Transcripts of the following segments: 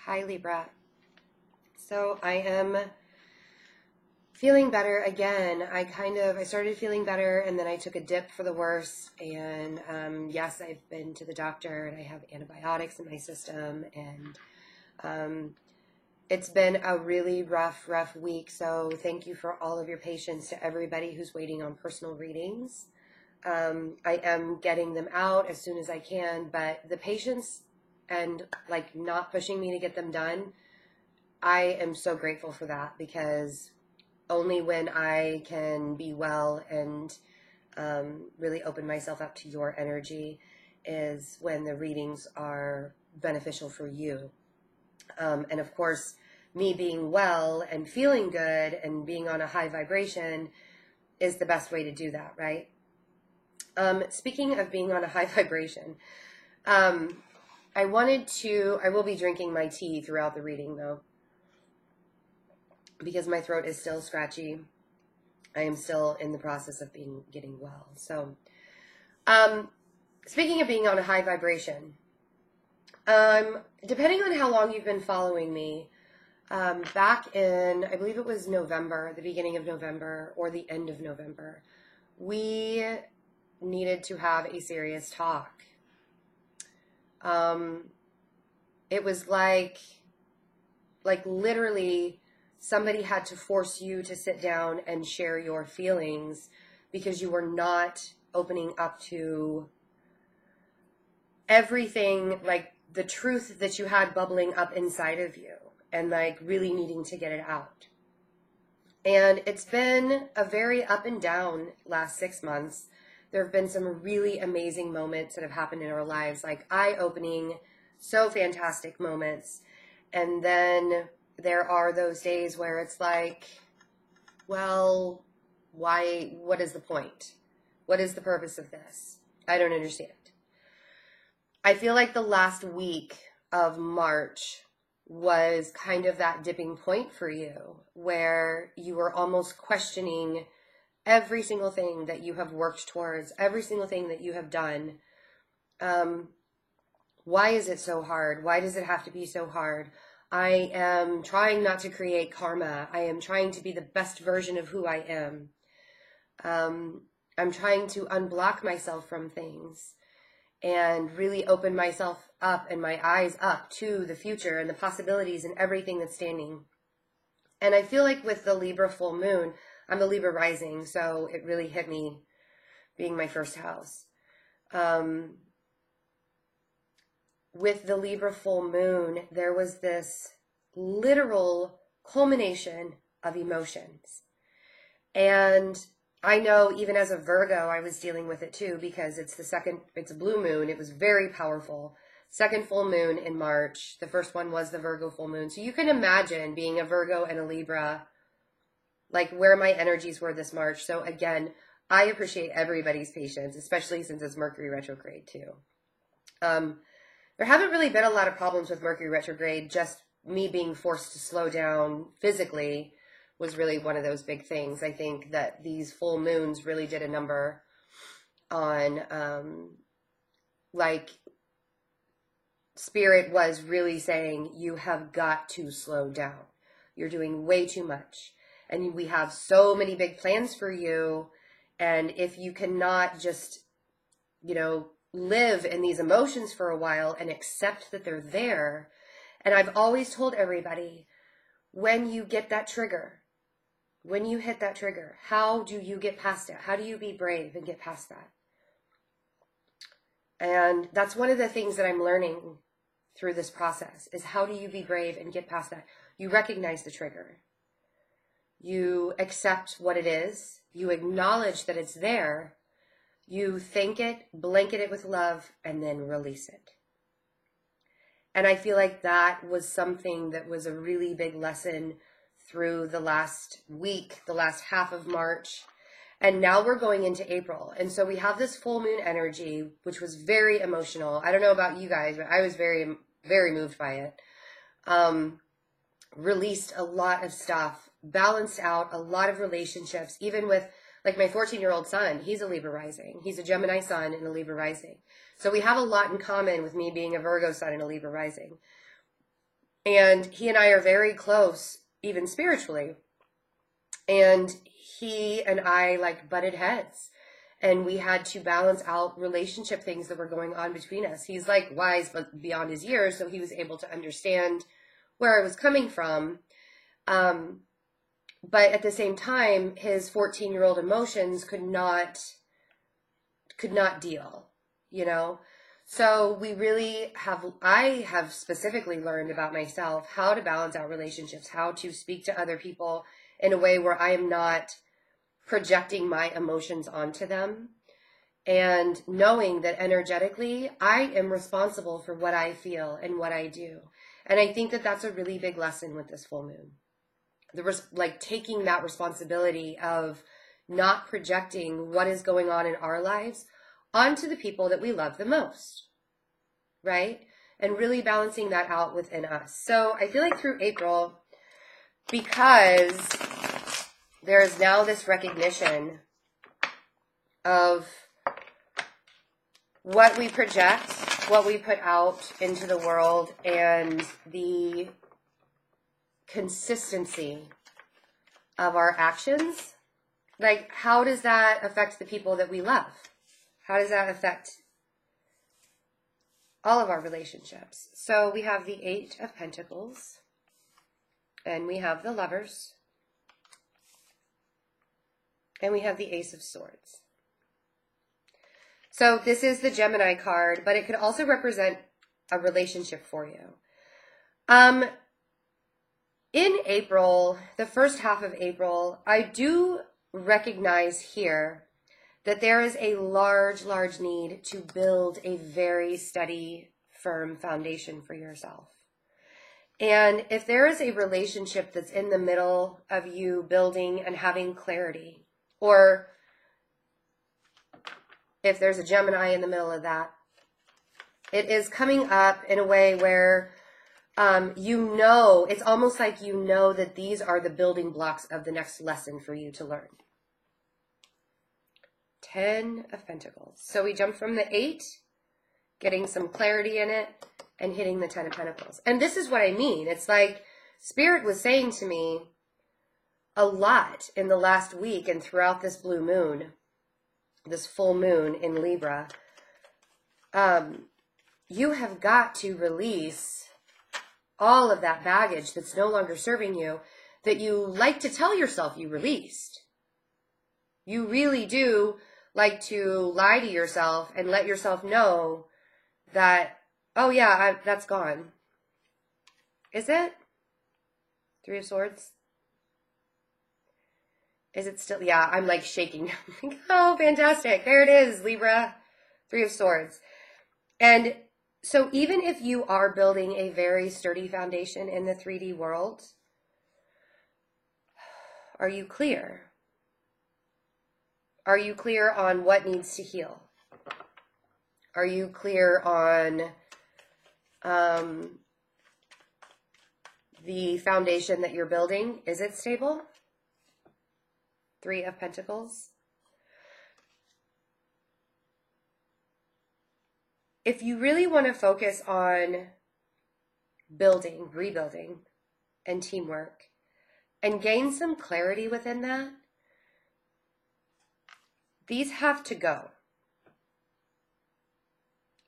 Hi, Libra. So I am feeling better again. I started feeling better and then I took a dip for the worse. And yes, I've been to the doctor and I have antibiotics in my system. And it's been a really rough week. So thank you for all of your patience to everybody who's waiting on personal readings. I am getting them out as soon as I can, but the patience and like not pushing me to get them done, I am so grateful for that, because only when I can be well and really open myself up to your energy is when the readings are beneficial for you. And of course, me being well and feeling good and being on a high vibration is the best way to do that, right? Speaking of being on a high vibration, I will be drinking my tea throughout the reading though, because my throat is still scratchy. I am still in the process of getting well. So, speaking of being on a high vibration, depending on how long you've been following me, back in, I believe it was November, the beginning of November or the end of November, we needed to have a serious talk. It was like literally somebody had to force you to sit down and share your feelings because you were not opening up to everything, like the truth that you had bubbling up inside of you and like really needing to get it out. And it's been a very up and down last 6 months. There have been some really amazing moments that have happened in our lives, like eye-opening, so fantastic moments. And then there are those days where it's like, well, why? What is the point? What is the purpose of this? I don't understand. I feel like the last week of March was kind of that dipping point for you, where you were almost questioning every single thing that you have worked towards, every single thing that you have done. Why is it so hard? Why does it have to be so hard? I am trying not to create karma. I am trying to be the best version of who I am. I'm trying to unblock myself from things and really open myself up and my eyes up to the future and the possibilities and everything that's standing. And I feel like with the Libra full moon, I'm a Libra rising, so it really hit me being my first house. With the Libra full moon, there was this literal culmination of emotions. And I know even as a Virgo, I was dealing with it too, because it's a blue moon. It was very powerful. Second full moon in March. The first one was the Virgo full moon. So you can imagine being a Virgo and a Libra, like where my energies were this March. So again, I appreciate everybody's patience, especially since it's Mercury retrograde too. There haven't really been a lot of problems with Mercury retrograde. Just me being forced to slow down physically was really one of those big things. I think that these full moons really did a number on, like, Spirit was really saying, you have got to slow down. You're doing way too much. And we have so many big plans for you. And if you cannot just, live in these emotions for a while and accept that they're there. And I've always told everybody, when you get that trigger, when you hit that trigger, how do you get past it? How do you be brave and get past that? And that's one of the things that I'm learning through this process, is how do you be brave and get past that? You recognize the trigger. You accept what it is. You acknowledge that it's there. You thank it, blanket it with love, and then release it. And I feel like that was something that was a really big lesson through the last week, the last half of March. And now we're going into April. And so we have this full moon energy, which was very emotional. I don't know about you guys, but I was very, very moved by it. Released a lot of stuff, balanced out a lot of relationships, even with like my 14-year-old son. He's a Libra rising. He's a Gemini sun and a Libra rising. So we have a lot in common with me being a Virgo sun and a Libra rising. And he and I are very close, even spiritually. And he and I like butted heads. And we had to balance out relationship things that were going on between us. He's like wise but beyond his years, so he was able to understand where I was coming from. But at the same time, his 14-year-old emotions could not deal, you know? So I have specifically learned about myself how to balance out relationships, how to speak to other people in a way where I am not projecting my emotions onto them, and knowing that energetically I am responsible for what I feel and what I do. And I think that that's a really big lesson with this full moon. Taking that responsibility of not projecting what is going on in our lives onto the people that we love the most, right? And really balancing that out within us. So I feel like through April, because there is now this recognition of what we project, what we put out into the world, and the consistency of our actions. Like, how does that affect the people that we love? How does that affect all of our relationships? So we have the 8 of Pentacles, and we have the Lovers, and we have the Ace of Swords. So this is the Gemini card, but it could also represent a relationship for you. In April, the first half of April, I do recognize here that there is a large, large need to build a very steady, firm foundation for yourself. And if there is a relationship that's in the middle of you building and having clarity, or if there's a Gemini in the middle of that, it is coming up in a way where it's almost like you know that these are the building blocks of the next lesson for you to learn. 10 of Pentacles. So we jump from the 8, getting some clarity in it, and hitting the 10 of Pentacles. And this is what I mean. It's like Spirit was saying to me a lot in the last week and throughout this blue moon, this full moon in Libra. You have got to release all of that baggage that's no longer serving you, that you like to tell yourself you released. You really do like to lie to yourself and let yourself know that, oh yeah, that's gone. Is it? 3 of Swords? Is it still? Yeah, I'm like shaking. Oh, fantastic. There it is, Libra. 3 of Swords. And so even if you are building a very sturdy foundation in the 3D world, are you clear? Are you clear on what needs to heal? Are you clear on the foundation that you're building? Is it stable? 3 of Pentacles. If you really want to focus on building, rebuilding, and teamwork, and gain some clarity within that, these have to go.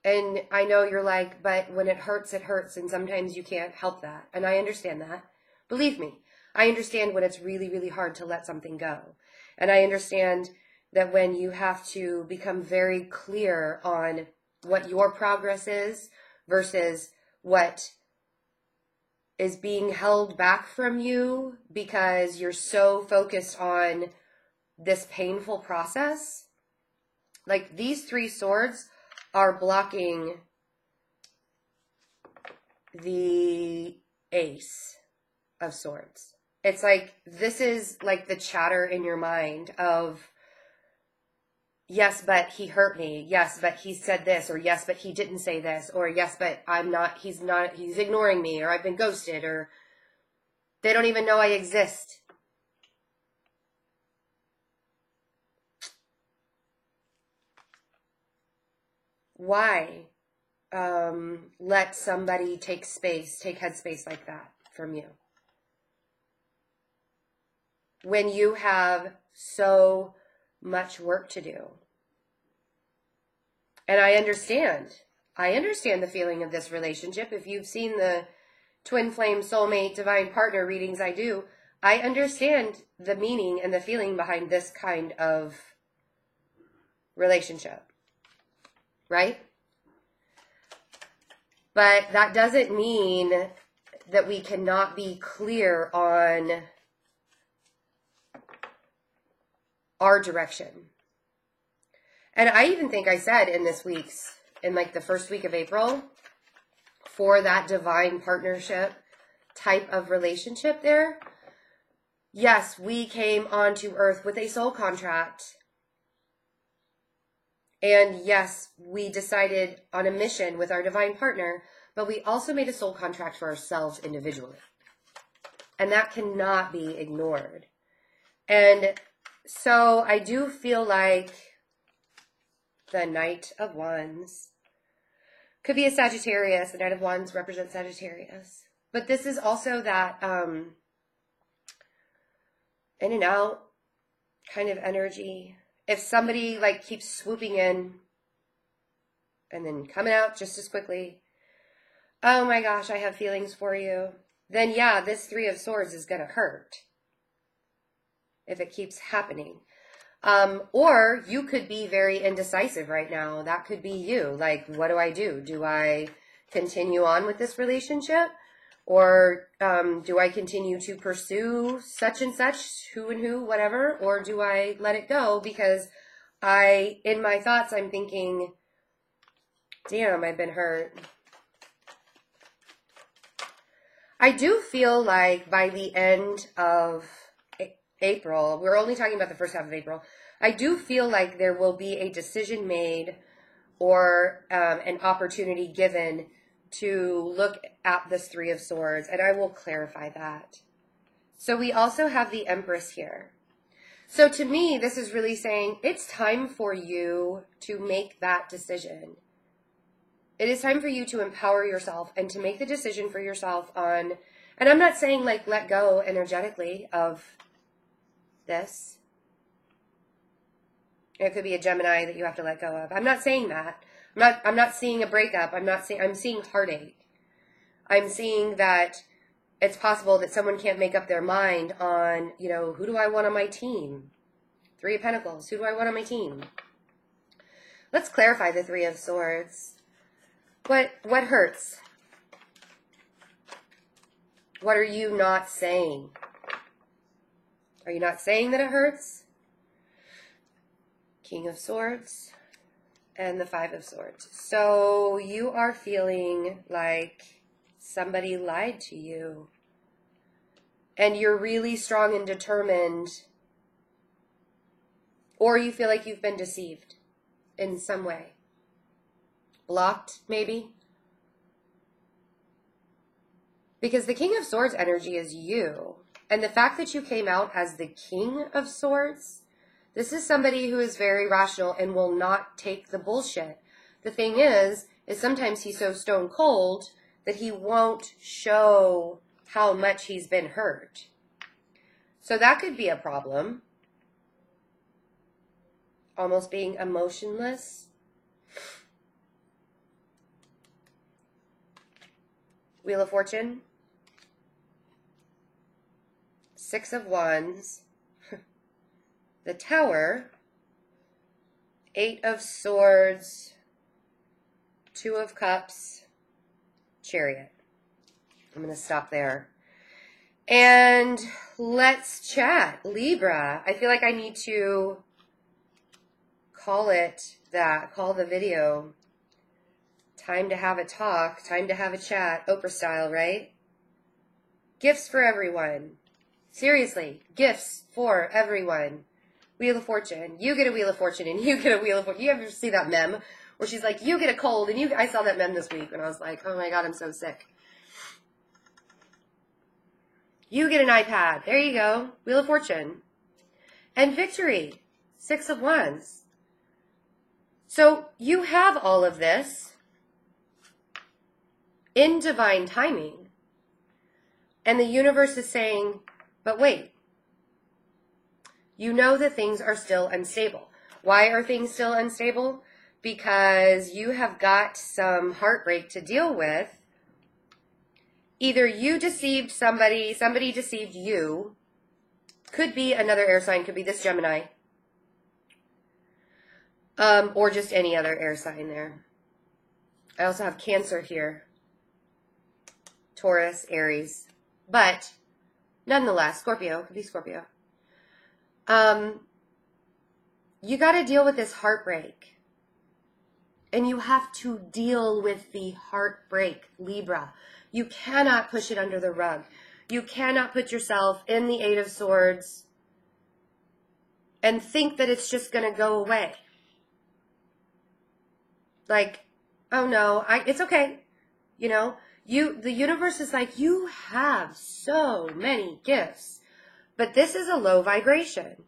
And I know you're like, but when it hurts, and sometimes you can't help that. And I understand that. Believe me, I understand when it's really, really hard to let something go. And I understand that when you have to become very clear on what your progress is versus what is being held back from you because you're so focused on this painful process. Like, these 3 swords are blocking the Ace of Swords. It's like, this is like the chatter in your mind of, yes, but he hurt me. Yes, but he said this, or yes, but he didn't say this, or yes, but he's ignoring me, or I've been ghosted, or they don't even know I exist. Why let somebody take headspace like that from you. When you have so much work to do. And I understand the feeling of this relationship. If you've seen the twin flame, soulmate, divine partner readings I do, I understand the meaning and the feeling behind this kind of relationship, right? But that doesn't mean that we cannot be clear on our direction. And I even think I said in like the first week of April, for that divine partnership type of relationship there, yes, we came onto earth with a soul contract. And yes, we decided on a mission with our divine partner, but we also made a soul contract for ourselves individually. And that cannot be ignored. And so I do feel like the Knight of Wands could be a Sagittarius. The Knight of Wands represents Sagittarius. But this is also that in and out kind of energy. If somebody like keeps swooping in and then coming out just as quickly, oh my gosh, I have feelings for you, then yeah, this Three of Swords is going to hurt if it keeps happening. Or you could be very indecisive right now. That could be you. Like, what do I do? Do I continue on with this relationship? Or do I continue to pursue such and such, who and who, whatever? Or do I let it go? Because in my thoughts, I'm thinking, damn, I've been hurt. I do feel like by the end of April, we're only talking about the first half of April, I do feel like there will be a decision made or an opportunity given to look at this Three of Swords, and I will clarify that. So we also have the Empress here. So to me, this is really saying it's time for you to make that decision. It is time for you to empower yourself and to make the decision for yourself on, and I'm not saying like let go energetically of this. It could be a Gemini that you have to let go of. I'm not saying that. I'm not seeing a breakup. I'm seeing heartache. I'm seeing that it's possible that someone can't make up their mind on, you know, who do I want on my team? Three of Pentacles. Who do I want on my team? Let's clarify the Three of Swords. What hurts? What are you not saying? Are you not saying that it hurts? King of Swords and the Five of Swords. So you are feeling like somebody lied to you. And you're really strong and determined. Or you feel like you've been deceived in some way. Blocked, maybe. Because the King of Swords energy is you. And the fact that you came out as the King of Swords, this is somebody who is very rational and will not take the bullshit. The thing is sometimes he's so stone cold that he won't show how much he's been hurt. So that could be a problem. Almost being emotionless. Wheel of Fortune. Six of Wands. The Tower. Eight of Swords. Two of Cups. Chariot. I'm going to stop there. And let's chat. Libra. I feel like I need to call it that. Call the video. Time to have a talk. Time to have a chat. Oprah style, right? Gifts for everyone. Seriously. Gifts for everyone. Wheel of Fortune. You get a Wheel of Fortune and you get a Wheel of Fortune. You ever see that meme where she's like, you get a cold and I saw that meme this week and I was like, oh my God, I'm so sick. You get an iPad. There you go. Wheel of Fortune. And victory. Six of Wands. So you have all of this. in divine timing. And the universe is saying, but wait, you know that things are still unstable. Why are things still unstable? Because you have got some heartbreak to deal with. Either you deceived somebody, somebody deceived you. Could be another air sign, could be this Gemini. Or just any other air sign there. I also have Cancer here. Taurus, Aries. But, nonetheless, Scorpio, could be Scorpio. You got to deal with this heartbreak. And you have to deal with the heartbreak, Libra. You cannot push it under the rug. You cannot put yourself in the Eight of Swords and think that it's just going to go away. Like, oh no, it's okay. You know, the universe is like, you have so many gifts, but this is a low vibration.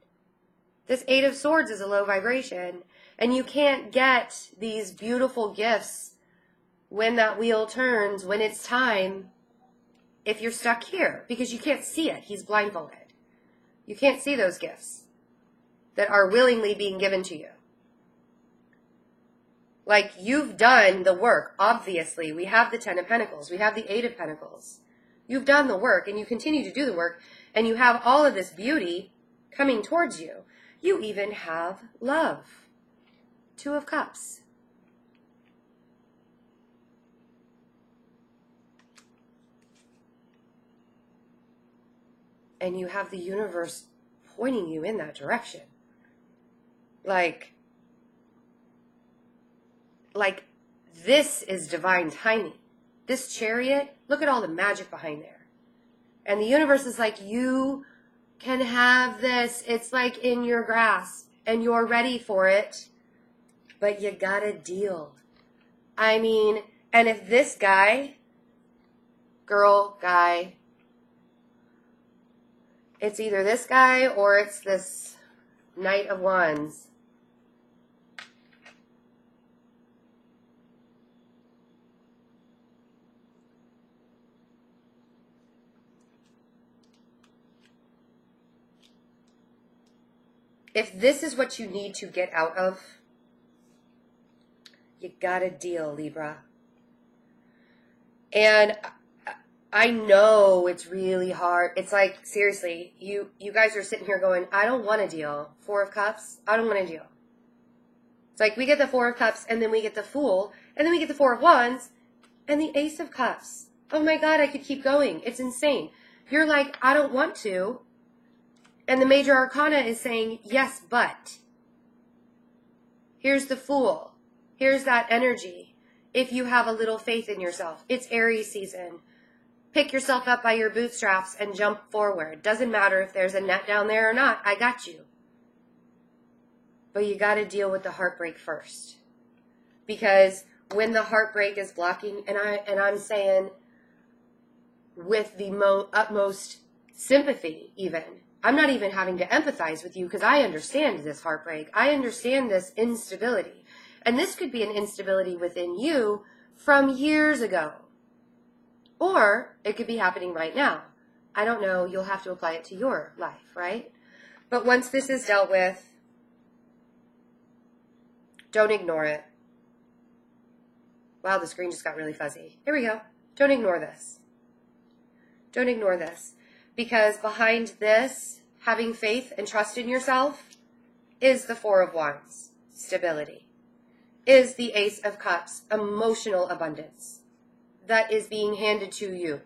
This Eight of Swords is a low vibration, and you can't get these beautiful gifts when that wheel turns, when it's time, if you're stuck here, because you can't see it. He's blindfolded. You can't see those gifts that are willingly being given to you. Like, you've done the work, obviously. We have the Ten of Pentacles. We have the Eight of Pentacles. You've done the work, and you continue to do the work, and you have all of this beauty coming towards you. You even have love. Two of Cups. And you have the universe pointing you in that direction. Like this is divine timing. This Chariot, look at all the magic behind there. And the universe is like, you can have this. It's like in your grasp and you're ready for it, but you gotta deal. I mean, and if this guy, girl, guy, it's either this guy or it's this Knight of Wands. If this is what you need to get out of, you gotta deal, Libra. And I know it's really hard. It's like, seriously, you guys are sitting here going, I don't want to deal. Four of Cups, I don't want to deal. It's like we get the Four of Cups, and then we get the Fool, and then we get the Four of Wands, and the Ace of Cups. Oh my God, I could keep going. It's insane. You're like, I don't want to. And the Major Arcana is saying, yes, but. Here's the Fool. Here's that energy. If you have a little faith in yourself. It's Aries season. Pick yourself up by your bootstraps and jump forward. Doesn't matter if there's a net down there or not. I got you. But you got to deal with the heartbreak first. Because when the heartbreak is blocking, and I'm saying with the utmost sympathy even, I'm not even having to empathize with you because I understand this heartbreak. I understand this instability. And this could be an instability within you from years ago. Or it could be happening right now. I don't know. You'll have to apply it to your life, right? But once this is dealt with, don't ignore it. Wow, the screen just got really fuzzy. Here we go. Don't ignore this. Don't ignore this. Because behind this, having faith and trust in yourself, is the Four of Wands, stability. Is the Ace of Cups, emotional abundance that is being handed to you.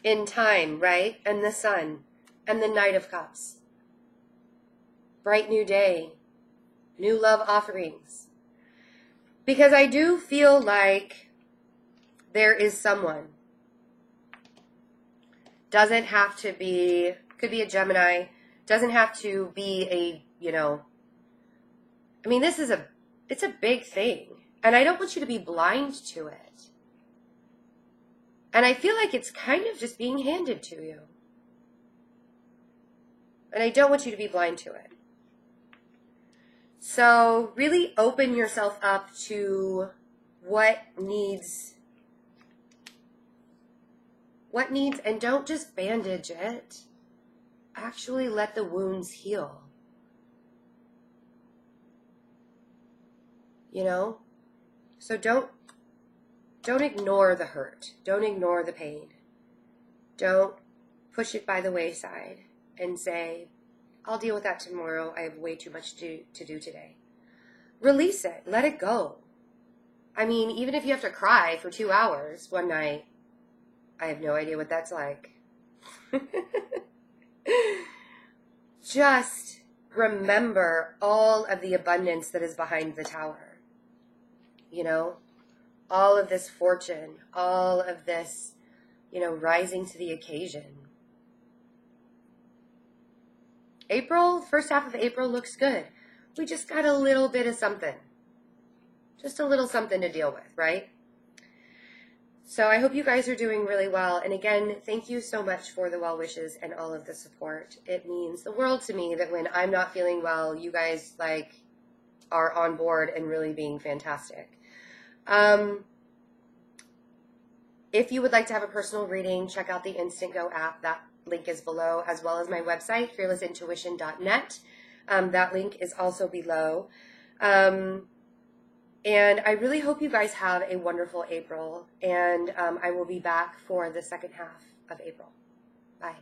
In time, right? And the Sun, and the Knight of Cups. Bright new day, new love offerings. Because I do feel like there is someone. Doesn't have to be, could be a Gemini, doesn't have to be a, I mean, it's a big thing. And I don't want you to be blind to it. And I feel like it's kind of just being handed to you. And I don't want you to be blind to it. So really open yourself up to what needs, and don't just bandage it. Actually let the wounds heal. You know? So don't ignore the hurt. Don't ignore the pain. Don't push it by the wayside and say, I'll deal with that tomorrow. I have way too much to do today. Release it. Let it go. I mean, even if you have to cry for 2 hours one night, I have no idea what that's like. Just remember all of the abundance that is behind the tower. You know, all of this fortune, all of this, you know, rising to the occasion. April, first half of April looks good. We just got a little bit of something. Just a little something to deal with, right? So I hope you guys are doing really well. And again, thank you so much for the well wishes and all of the support. It means the world to me that when I'm not feeling well, you guys like are on board and really being fantastic. If you would like to have a personal reading, check out the InstantGo app. That link is below, as well as my website, fearlessintuition.net. That link is also below. And I really hope you guys have a wonderful April. And I will be back for the second half of April. Bye.